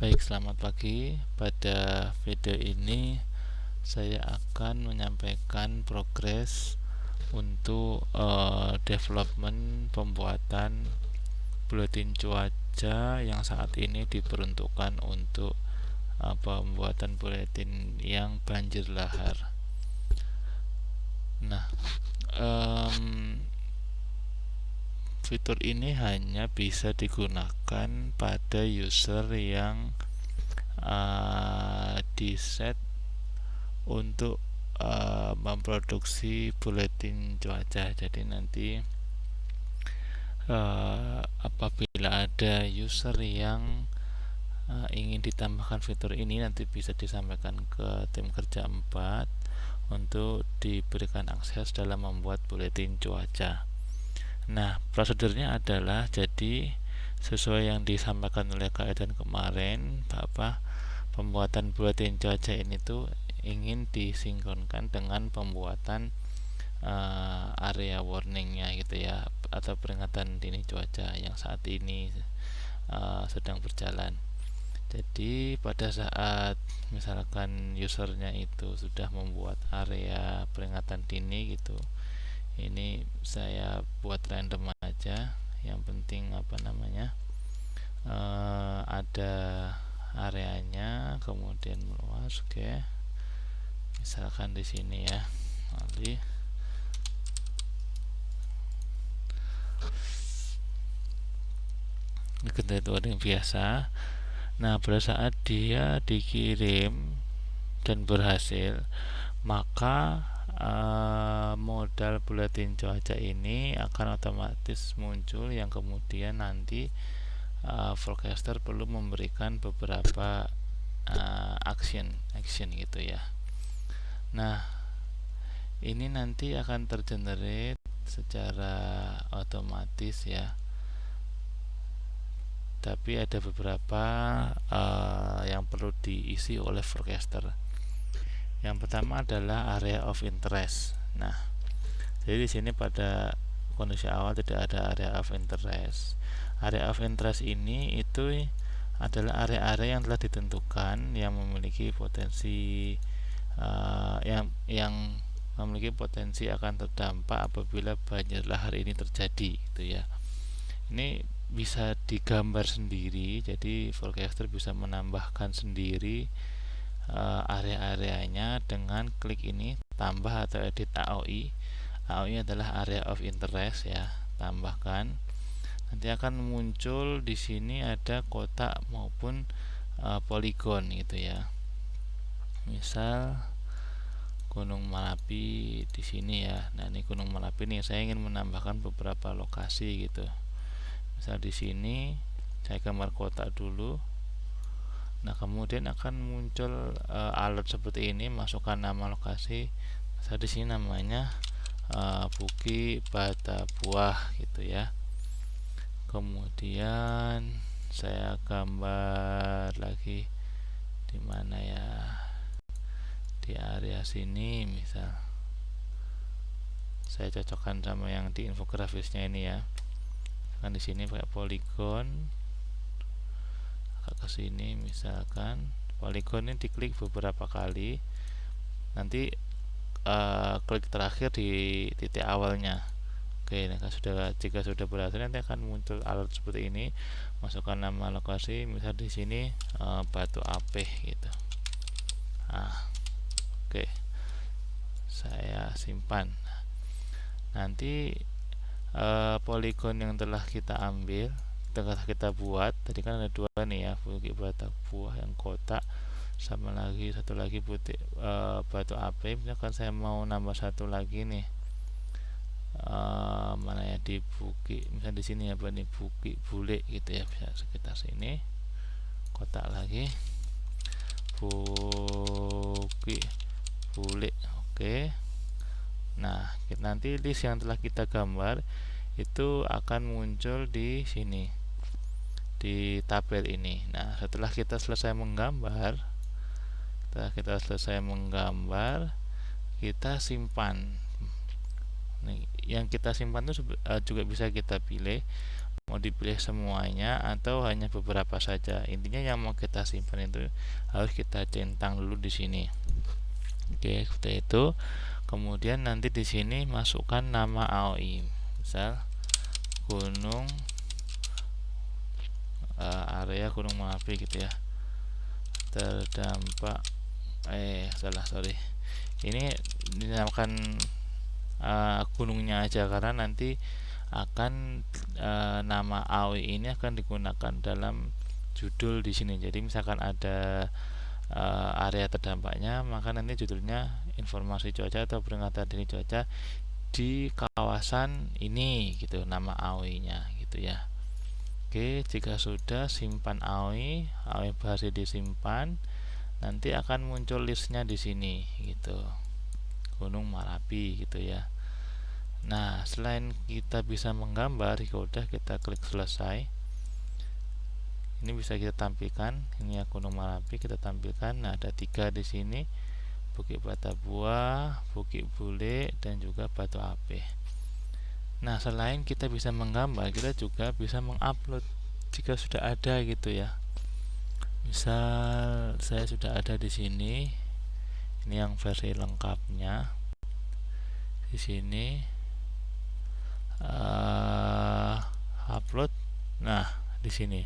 Baik, selamat pagi. Pada video ini saya akan menyampaikan progres untuk development pembuatan buletin cuaca yang saat ini diperuntukkan untuk pembuatan buletin yang banjir lahar. Nah, fitur ini hanya bisa digunakan pada user yang di set untuk memproduksi buletin cuaca. Jadi nanti apabila ada user yang ingin ditambahkan fitur ini, nanti bisa disampaikan ke tim kerja 4 untuk diberikan akses dalam membuat buletin cuaca. Nah, prosedurnya adalah jadi sesuai yang disampaikan oleh Kak Edan kemarin, bahwa pembuatan buletin cuaca ini tuh ingin disinkronkan dengan pembuatan area warningnya gitu ya, atau peringatan dini cuaca yang saat ini sedang berjalan. Jadi pada saat misalkan usernya itu sudah membuat area peringatan dini gitu, ini saya buat random aja, yang penting ada areanya kemudian meluas. Oke, misalkan di sini ya, nanti itu warning biasa. Nah, pada saat dia dikirim dan berhasil, maka modal buletin cuaca ini akan otomatis muncul, yang kemudian nanti forecaster perlu memberikan beberapa action gitu ya. Nah, ini nanti akan tergenerate secara otomatis ya, tapi ada beberapa yang perlu diisi oleh forecaster. Yang pertama adalah area of interest. Nah, jadi di sini pada kondisi awal tidak ada area of interest. Area of interest ini itu adalah area-area yang telah ditentukan yang memiliki potensi yang memiliki potensi akan terdampak apabila banjir lahar ini terjadi gitu ya. Ini bisa digambar sendiri, jadi forecaster bisa menambahkan sendiri area-areanya dengan klik ini, tambah atau edit AOI. AOI adalah area of interest ya, tambahkan. Nanti akan muncul di sini ada kotak maupun poligon gitu ya. Misal Gunung Merapi di sini ya. Nah, ini Gunung Merapi nih, saya ingin menambahkan beberapa lokasi gitu. Misal di sini saya gambar kotak dulu. Nah, kemudian akan muncul alert seperti ini, masukkan nama lokasi. Saya di sini namanya Buki Batabuah gitu ya. Kemudian saya gambar lagi di mana ya, di area sini misal. Saya cocokkan sama yang di infografisnya ini ya. Kan di sini pakai poligon. Ke sini misalkan poligon ini diklik beberapa kali, nanti klik terakhir di titik awalnya. Oke, nah jika sudah berhasil, nanti akan muncul alert seperti ini. Masukkan nama lokasi, misal di sini Batu Apeh gitu. Oke, saya simpan. Nanti poligon yang telah kita ambil, telah kita buat tadi kan ada dua nih ya, Buki Batabuah yang kotak, sama lagi satu lagi putih Batu Ape. Misalkan saya mau nambah satu lagi nih, mana ya, di Buki, misal di sini ya, nih Buki Bule gitu ya, bisa sekitar sini, kotak lagi Buki Bule. Oke, nah nanti list yang telah kita gambar itu akan muncul di sini, di tabel ini. Nah, setelah kita selesai menggambar, kita simpan. Nih, yang kita simpan itu juga bisa kita pilih mau dipilih semuanya atau hanya beberapa saja. Intinya yang mau kita simpan itu harus kita centang dulu di sini. Oke, seperti itu. Kemudian nanti di sini masukkan nama AOI. Misal gunung area Gunung Merapi gitu ya. Terdampak sorry. Ini dinamakan gunungnya aja karena nanti akan nama AOI ini akan digunakan dalam judul di sini. Jadi misalkan ada area terdampaknya, maka nanti judulnya informasi cuaca atau peringatan dini cuaca di kawasan ini gitu, nama AOI-nya gitu ya. Oke, jika sudah simpan AOI berhasil disimpan, nanti akan muncul listnya di sini gitu. Gunung Merapi gitu ya. Nah, selain kita bisa menggambar, udah kita klik selesai. Ini bisa kita tampilkan. Ini ya Gunung Merapi kita tampilkan. Nah, ada 3 di sini. Bukit Batabuah, Bukit Bule, dan juga Batu Ape. Nah, selain kita bisa menggambar, kita juga bisa mengupload jika sudah ada gitu ya. Misal saya sudah ada di sini. Ini yang versi lengkapnya. Di sini upload. Nah, di sini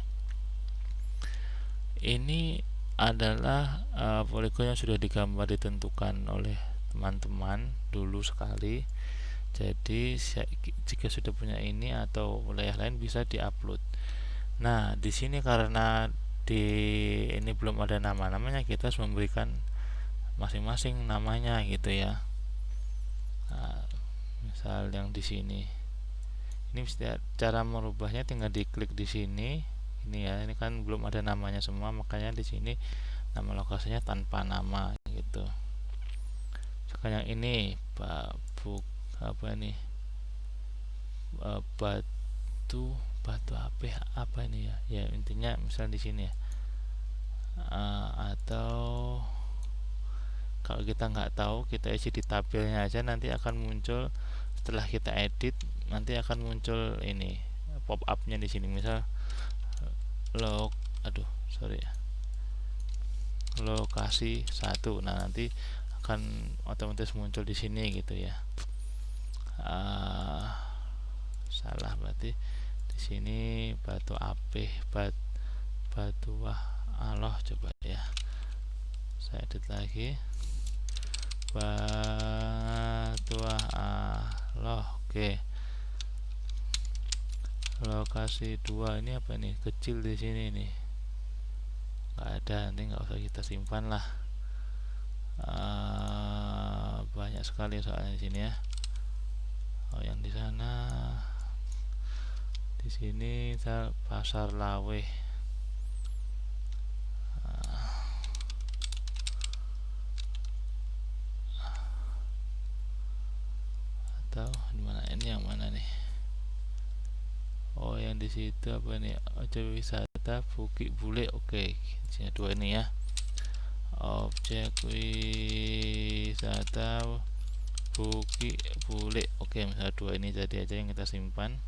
ini adalah poligon yang sudah digambar ditentukan oleh teman-teman dulu sekali. Jadi jika sudah punya ini atau wilayah lain bisa diupload. Nah, di sini karena ini belum ada nama-namanya, kita harus memberikan masing-masing namanya gitu ya. Nah, misal yang di sini. Ini cara merubahnya tinggal diklik di sini. Ini ya, ini kan belum ada namanya semua, makanya di sini nama lokasinya tanpa nama gitu. Misalkan yang ini apa ini? Batu apa ini ya? Ya intinya misal di sini ya. Atau kalau kita nggak tahu, kita isi di tabelnya aja, nanti akan muncul setelah kita edit, nanti akan muncul ini pop up-nya di sini. Misal lokasi 1. Nah, nanti akan otomatis muncul di sini gitu ya. Salah berarti di sini Batu Ape, Batuah Allah, coba ya. Saya edit lagi. Batuah Allah. Oke. Lokasi 2 ini apa nih? Kecil di sini nih. Nggak ada, nanti nggak usah kita simpan lah. Banyak sekali soalnya di sini ya. Yang di sana, di sini Pasar Lawe. Atau di mana ini, yang mana nih? Yang di situ apa nih? Objek wisata Bukit Bule. Oke, sini 2 ini ya. Objek wisata Bukit Bule. Oke, misalnya 2 ini jadi aja yang kita simpan,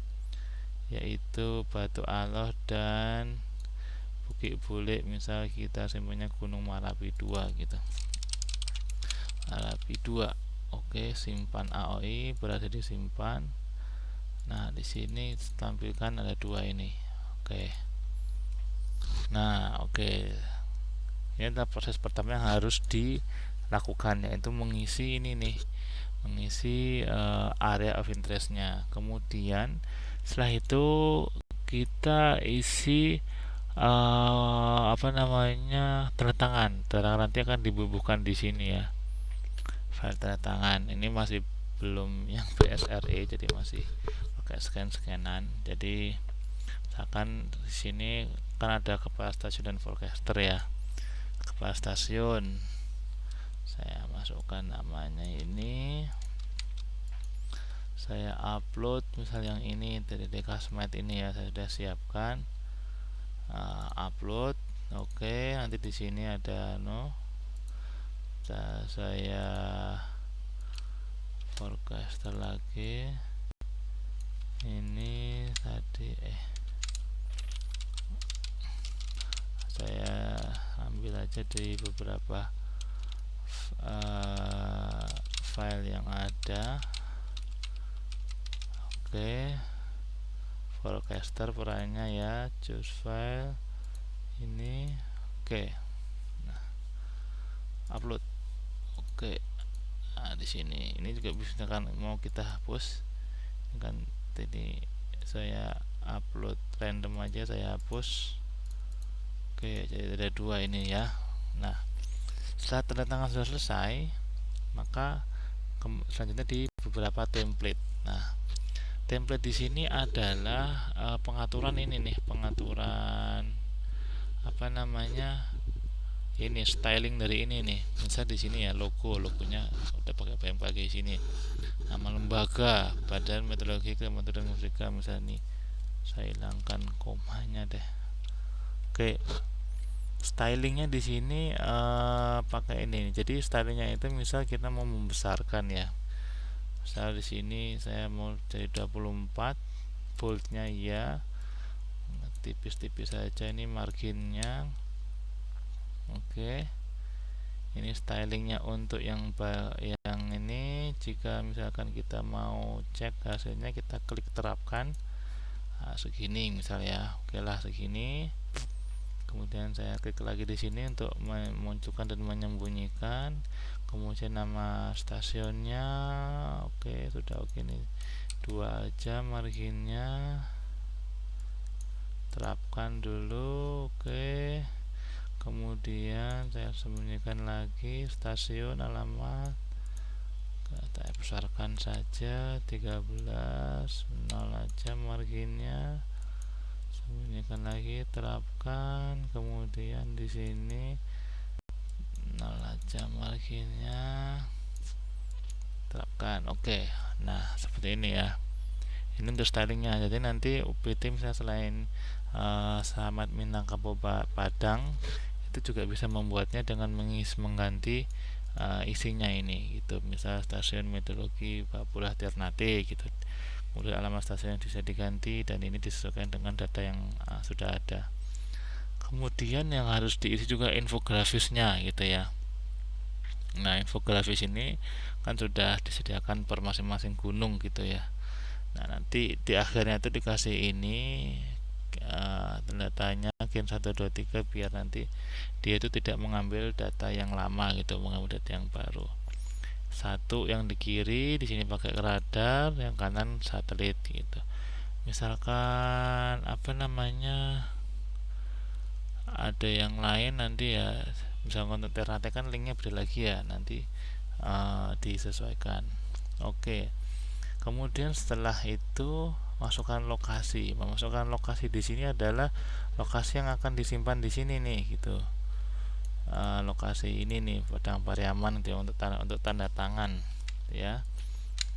yaitu Batu Allah dan Bukit Bule. Misal kita simpannya Gunung Merapi 2 gitu. Merapi 2. Oke, simpan AOI, berhasil disimpan. Nah, di sini tampilkan ada 2 ini. Oke. Nah, oke. Ini adalah proses pertama yang harus dilakukan, yaitu mengisi ini nih, mengisi area of interestnya. Kemudian setelah itu kita isi tanda tangan. Tanda tangan nanti akan dibubuhkan di sini ya. File tanda tangan ini masih belum yang PSRE, jadi masih pakai scanan. Jadi misalkan di sini kan ada kepala stasiun dan forecaster ya. Kepala stasiun, saya masukkan namanya ini, saya upload misal yang ini dari Dekasmet ini ya, saya sudah siapkan. Upload. Oke, nanti di sini ada saya forecaster lagi. Ini tadi saya ambil aja dari beberapa file yang ada. Oke, forecaster perannya ya, choose file ini. Oke, nah, upload. Oke, nah di sini ini juga bisa kan mau kita hapus kan, ini saya upload random aja, saya hapus. Oke, jadi ada dua ini ya. Nah, setelah tanda tangan sudah selesai, maka selanjutnya di beberapa template. Nah, template di sini adalah pengaturan ini nih, pengaturan apa namanya, ini styling dari ini nih. Misal di sini ya logonya udah pakai sini. Nama lembaga, Badan Meteorologi Kementerian Musika, misalnya nih saya hilangkan komanya deh. Oke, stylingnya di sini pakai ini. Jadi stylingnya itu misal kita mau membesarkan ya. Misal di sini saya mau jadi 24, boldnya ya, tipis-tipis saja ini marginnya. Oke, ini stylingnya untuk yang ini. Jika misalkan kita mau cek hasilnya, kita klik terapkan. Nah, segini misalnya, oke lah segini. Kemudian saya klik lagi di sini untuk memunculkan dan menyembunyikan. Kemudian nama stasiunnya, oke sudah oke nih, 2 aja marginnya, terapkan dulu. Oke, kemudian saya sembunyikan lagi stasiun, alamat, saya besarkan saja 13, 0 aja marginnya, sembunyikan lagi, terapkan. Kemudian di sini 0 aja marginnya, terapkan. Oke, nah seperti ini ya. Ini untuk stylingnya. Jadi nanti UPT misalnya selain Selamat Minangkabau Padang, itu juga bisa membuatnya dengan mengganti isinya ini gitu. Misal stasiun meteorologi Papua Ternate gitu. Kemudian alamat stasiun yang bisa diganti dan ini disesuaikan dengan data yang sudah ada. Kemudian yang harus diisi juga infografisnya gitu ya. Nah, infografis ini kan sudah disediakan per masing-masing gunung gitu ya. Nah, nanti di akhirnya itu dikasih ini tanda tanya gen 123 biar nanti dia itu tidak mengambil data yang lama gitu, mengambil data yang baru. Satu yang di kiri di sini pakai radar, yang kanan satelit gitu. Misalkan apa namanya, ada yang lain nanti ya, misalkan untuk Ternate kan linknya beda lagi ya, nanti disesuaikan. Oke, kemudian setelah itu masukkan lokasi. Memasukkan lokasi di sini adalah lokasi yang akan disimpan di sini nih gitu. Lokasi ini nih Padang Pariaman gitu ya, untuk tanda tangan ya.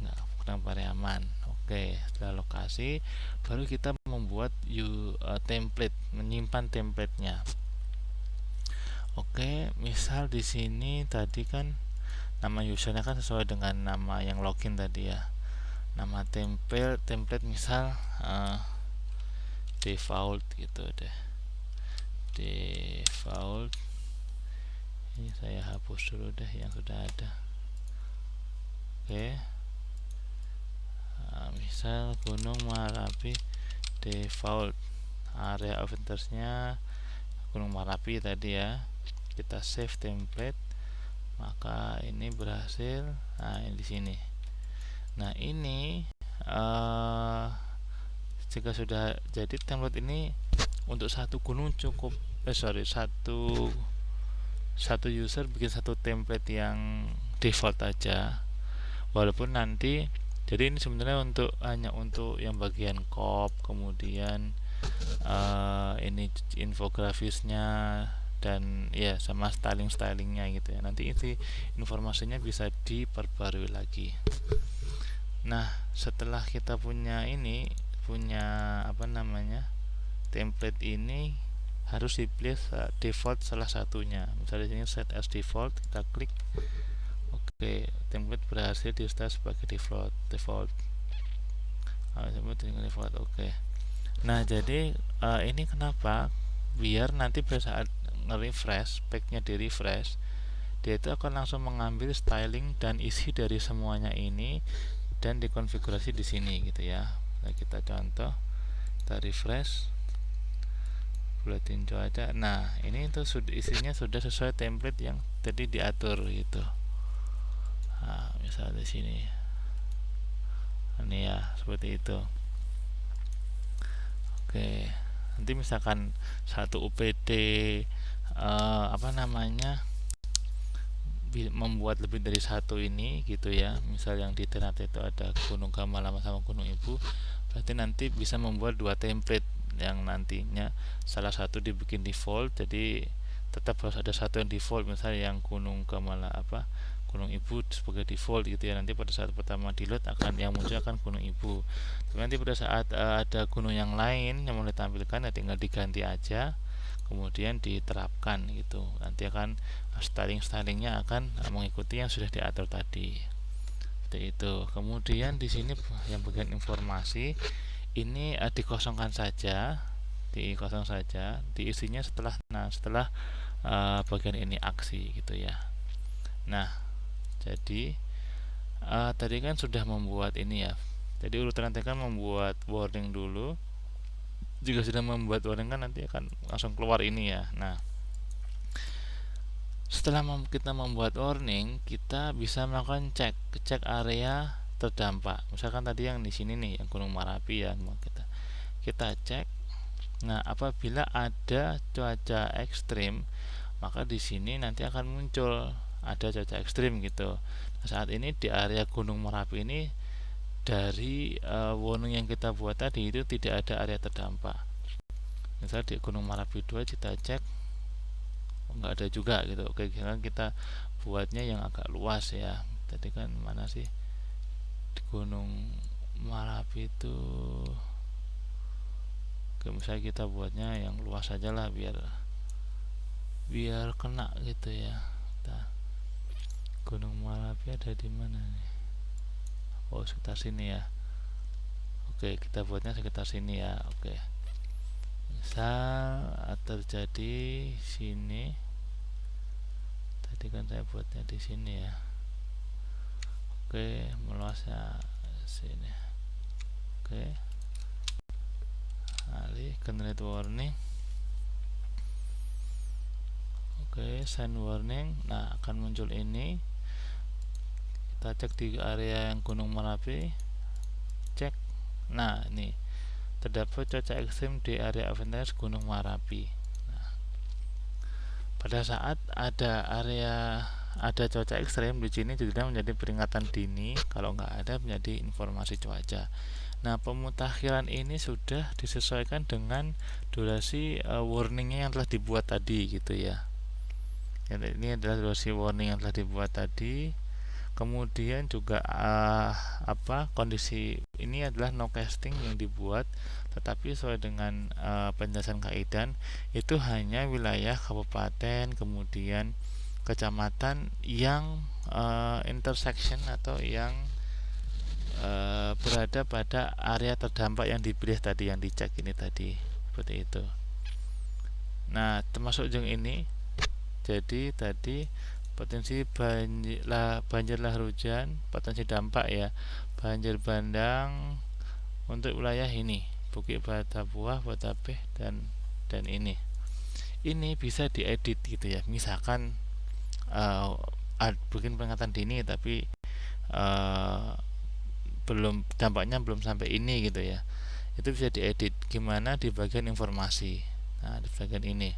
Nah, Padang Pariaman. Oke, setelah lokasi baru kita membuat template, menyimpan templatenya. Oke, misal di sini tadi kan nama usernya kan sesuai dengan nama yang login tadi ya. Nama template misal default gitu deh, default. Ini saya hapus dulu deh yang sudah ada. Oke, misal Gunung Merapi default, area of interestnya Gunung Merapi tadi ya. Kita save template, maka ini berhasil. Nah, ini di sini. Nah, ini jika sudah jadi template ini untuk satu gunung cukup satu user bikin satu template yang default aja. Walaupun nanti jadi ini sebenarnya hanya untuk yang bagian COP, kemudian ini infografisnya dan ya sama stylingnya gitu ya. Nanti itu informasinya bisa diperbarui lagi. Nah, setelah kita punya apa namanya, template ini harus dipilih default salah satunya. Misalnya ini set as default, kita klik. Oke, template berhasil di set sebagai default. Oke. Nah, jadi ini kenapa biar nanti pada saat nge-refresh, packnya di refresh, dia itu akan langsung mengambil styling dan isi dari semuanya ini dan dikonfigurasi di sini gitu ya. Nah, kita contoh, kita refresh, buletin cuaca. Nah, ini itu isinya sudah sesuai template yang tadi diatur gitu. Nah, misalnya di sini, ini ya seperti itu. Oke, nanti misalkan satu UPD membuat lebih dari satu ini gitu ya. Misal yang di Ternate itu ada Gunung Gamalama sama Gunung Ibu, berarti nanti bisa membuat dua template yang nantinya salah satu dibikin default, jadi tetap harus ada satu yang default, misalnya yang Gunung Gunung Ibu sebagai default gitu ya. Nanti pada saat pertama di load akan yang muncul akan Gunung Ibu. Tapi nanti pada saat ada gunung yang lain yang mau ditampilkan ya tinggal diganti aja, kemudian diterapkan gitu. Nanti akan stylingnya akan mengikuti yang sudah diatur tadi. Seperti itu. Kemudian di sini yang bagian informasi ini dikosongkan saja, dikosong saja, diisinya setelah bagian ini aksi gitu ya. Nah, jadi tadi kan sudah membuat ini ya. Jadi urutan nanti kan membuat warning dulu. Jika sudah membuat warning kan nanti akan langsung keluar ini ya. Nah, setelah kita membuat warning, kita bisa melakukan cek area terdampak. Misalkan tadi yang di sini nih, yang Gunung Merapi ya, kita cek. Nah, apabila ada cuaca ekstrim, maka di sini nanti akan muncul ada cuaca ekstrim gitu. Nah, saat ini di area Gunung Merapi ini dari warning yang kita buat tadi itu tidak ada area terdampak. Misal di Gunung Merapi 2 kita cek nggak ada juga gitu. Oke, kita buatnya yang agak luas ya. Tadi kan mana sih di Gunung Merapi itu. Oke, misalnya kita buatnya yang luas aja lah biar kena gitu ya. Nah, Gunung Merapi ada di mana nih? Oh, sekitar sini ya. Oke, kita buatnya sekitar sini ya. Oke, misal terjadi sini. Tadi kan saya buatnya di sini ya. Oke, meluasnya sini. Oke, alih generate warning. Oke, send warning. Nah, akan muncul ini. Kita cek di area yang Gunung Merapi. Cek. Nah, ini terdapat cuaca ekstrim di area Aventas Gunung Merapi. Nah, pada saat ada cuaca ekstrim di sini sudah menjadi peringatan dini, kalau nggak ada menjadi informasi cuaca. Nah, pemutakhiran ini sudah disesuaikan dengan durasi warningnya yang telah dibuat tadi gitu ya. Ini adalah durasi warning yang telah dibuat tadi. Kemudian juga kondisi ini adalah no casting yang dibuat, tetapi sesuai dengan penjelasan kaidan itu hanya wilayah kabupaten kemudian kecamatan yang intersection atau yang berada pada area terdampak yang dipilih tadi, yang dicek ini tadi, seperti itu. Nah, termasuk yang ini. Jadi tadi potensi banjir lahar hujan, potensi dampak ya, banjir bandang untuk wilayah ini, Bukit Batabuah, Botabeh dan ini bisa diedit gitu ya. Misalkan bikin peringatan dini tapi dampaknya belum sampai ini gitu ya, itu bisa diedit. Gimana? Di bagian informasi. Nah, di bagian ini,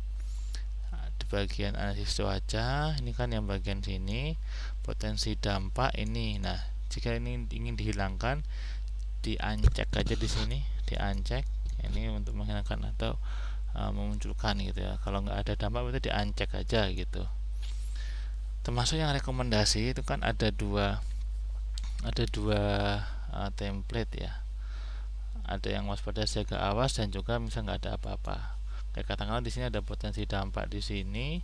di bagian analisis cuaca, ini kan yang bagian sini potensi dampak ini. Nah, jika ini ingin dihilangkan, di-uncheck aja di sini, di-uncheck ini untuk menghilangkan atau memunculkan gitu ya. Kalau nggak ada dampak berarti di-uncheck aja gitu. Termasuk yang rekomendasi itu kan ada dua template ya. Ada yang waspada siaga awas dan juga misalnya nggak ada apa-apa. Kayak katakanlah di sini ada potensi dampak di sini,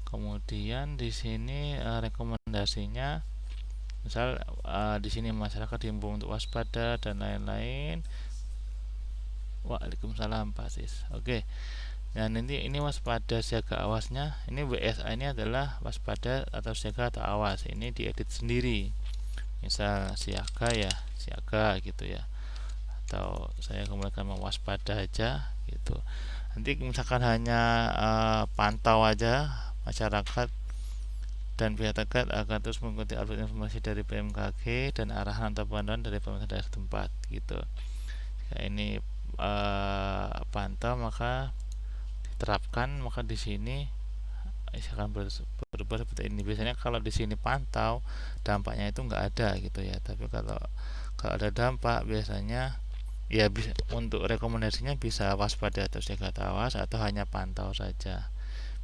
kemudian di sini rekomendasinya misal di sini masyarakat diimbau untuk waspada dan lain-lain. Waalaikumsalam Pak Sis. Oke, Nah, nanti ini waspada siaga awasnya, ini WSA ini adalah waspada atau siaga atau awas. Ini diedit sendiri. Misal siaga ya, siaga gitu ya. Atau saya kemudian waspada aja gitu. Nanti misalkan hanya pantau aja masyarakat dan pihak terkait akan terus mengikuti update informasi dari BMKG dan arahan atau panduan dari pemerintah daerah setempat gitu. Jika ini pantau maka diterapkan, maka di sini akan berubah seperti ini. Biasanya kalau di sini pantau, dampaknya itu nggak ada gitu ya. Tapi kalau ada dampak biasanya ya bisa, untuk rekomendasinya bisa waspada atau siaga awas atau hanya pantau saja.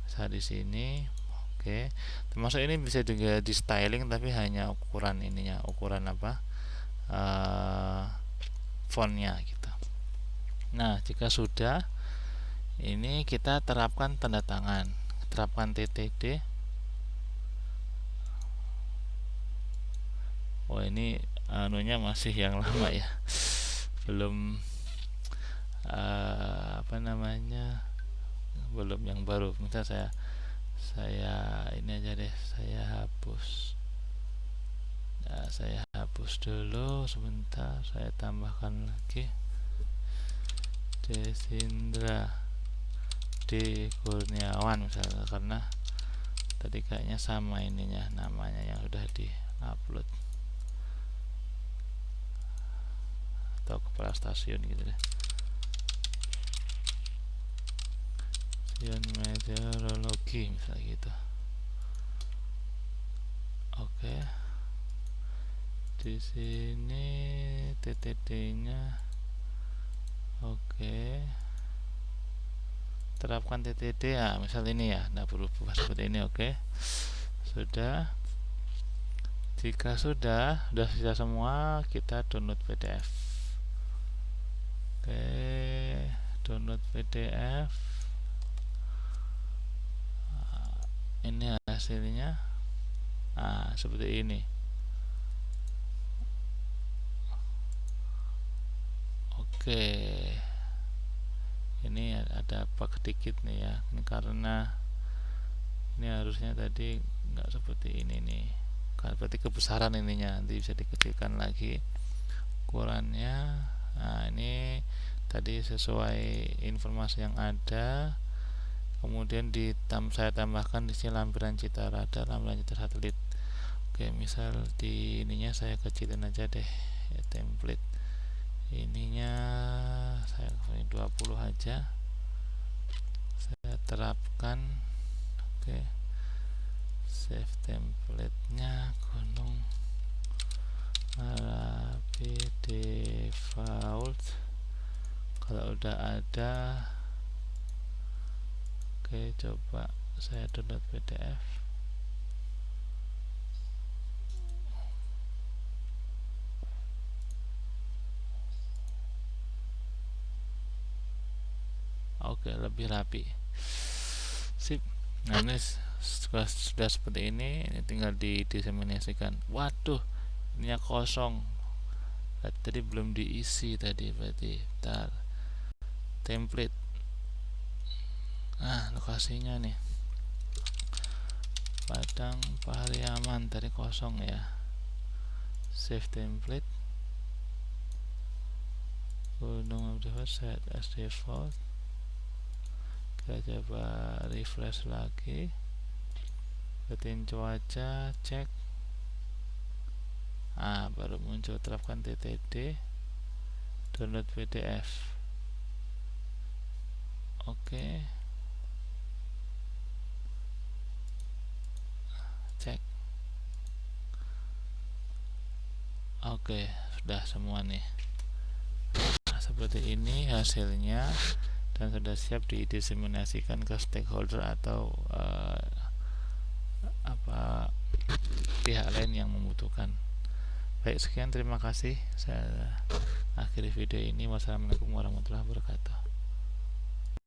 Misal di sini. Oke, termasuk ini bisa juga di styling tapi hanya ukuran ininya, ukuran apa fontnya gitu. Nah, jika sudah, ini kita terapkan tanda tangan, terapkan TTD. Oh, ini anunya masih yang lama ya, belum apa namanya, belum yang baru. Misal saya ini aja deh, saya hapus. Nah, saya hapus dulu sebentar, saya tambahkan lagi Desindra D Kurniawan misalnya, karena tadi kayaknya sama ininya namanya yang sudah di upload, atau kepala stasiun gitu deh, stasiun meteorologi misalnya gitu. Oke, di sini TTD-nya. Oke, terapkan TTD ya, misal ini ya, tidak perlu berubah seperti ini. Oke, sudah. Jika sudah semua, kita download PDF. Oke, download PDF. Ini hasilnya. Nah, seperti ini. Oke, ini ada bug sedikit nih ya, ini karena ini harusnya tadi nggak seperti ini nih, kan berarti kebesaran ininya, nanti bisa dikecilkan lagi ukurannya. Nah, ini tadi sesuai informasi yang ada, kemudian saya tambahkan di sini lampiran citra radar, lampiran citra satelit. Oke, misal di ininya saya kecilin aja deh ya, template ininya saya 20 aja, saya terapkan. Oke, save template-nya Gunung Merapi default. Kalau udah ada, oke, coba saya download PDF. Oke, lebih rapi, sip. Nah, ini sudah seperti ini tinggal didiseminasikan. Waduh, ininya kosong, tadi belum diisi tadi, berarti bentar, template. Nah, lokasinya nih Padang Pariaman, tadi kosong ya. Save template, Gunung Default, set as default. Kita coba refresh lagi, ketin cuaca, cek. Baru muncul, terapkan TTD, download PDF. Oke, cek. Oke, sudah semua nih. Nah, seperti ini hasilnya, dan sudah siap didiseminasikan ke stakeholder atau pihak lain yang membutuhkan. Baik, sekian, terima kasih. Saya akhiri video ini. Wassalamualaikum warahmatullahi wabarakatuh.